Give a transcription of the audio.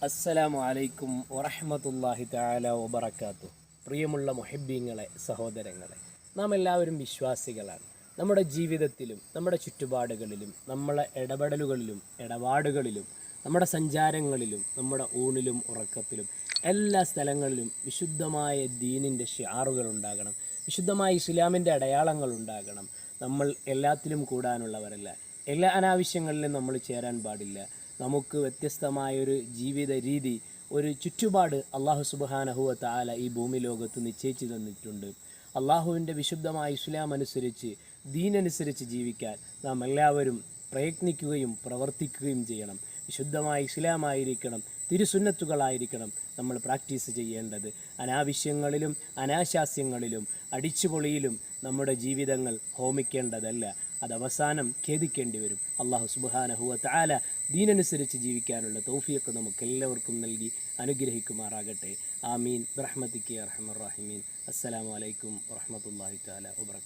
അസ്സലാമു അലൈക്കും വറഹ്മത്തുള്ളാഹി തആല വബറകാതുഹു. പ്രിയമുള്ള മുഹിബ്ബീങ്ങളെ, സഹോദരങ്ങളെ, നാം എല്ലാവരും വിശ്വാസികളാണ്. നമ്മുടെ ജീവിതത്തിലും നമ്മുടെ ചുറ്റുപാടുകളിലും നമ്മളെ ഇടപാടുകളിലും നമ്മുടെ സഞ്ചാരങ്ങളിലും നമ്മുടെ ഊണിലും ഉറക്കത്തിലും എല്ലാ സ്ഥലങ്ങളിലും വിശുദ്ധമായ ദീനിൻ്റെ ഷിആറുകൾ ഉണ്ടാകണം, വിശുദ്ധമായ ഇസ്ലാമിൻ്റെ അടയാളങ്ങൾ ഉണ്ടാകണം. നമ്മൾ എല്ലാത്തിലും കൂടാനുള്ളവരല്ല, എല്ലാ അനാവശ്യങ്ങളിലും നമ്മൾ ചേരാൻ പാടില്ല. നമുക്ക് വ്യത്യസ്തമായൊരു ജീവിത രീതി, ഒരു ചുറ്റുപാട് അള്ളാഹു സുബ്ഹാനഹു വ തആല ഈ ഭൂമി ലോകത്ത് നിശ്ചയിച്ചു തന്നിട്ടുണ്ട്. അള്ളാഹുവിൻ്റെ വിശുദ്ധമായ ഇസ്ലാം അനുസരിച്ച്, ദീനനുസരിച്ച് ജീവിക്കാൻ നാം എല്ലാവരും പ്രയത്നിക്കുകയും പ്രവർത്തിക്കുകയും ചെയ്യണം. വിശുദ്ധമായ ഇസ്ലാമായിരിക്കണം, തിരുസുന്നത്തുകളായിരിക്കണം നമ്മൾ പ്രാക്ടീസ് ചെയ്യേണ്ടത്. അനാവശ്യങ്ങളിലും അനാശാസ്യങ്ങളിലും അടിച്ചുപൊളിയിലും നമ്മുടെ ജീവിതങ്ങൾ ഹോമിക്കേണ്ടതല്ല. അതവസാനം ഖേദിക്കേണ്ടി വരും. അള്ളാഹു സുബ്ഹാനഹു വ തആല ദീനനുസരിച്ച് ജീവിക്കാനുള്ള തൗഫീഖ് നമുക്കെല്ലാവർക്കും നൽകി അനുഗ്രഹിക്കുമാറാകട്ടെ. ആമീൻ ബിറഹ്മതിക യാ അർഹമർ റഹീമീൻ. അസ്സലാമു അലൈക്കും വറഹ്മത്തുള്ളാഹി തആല വബറകാതുഹു.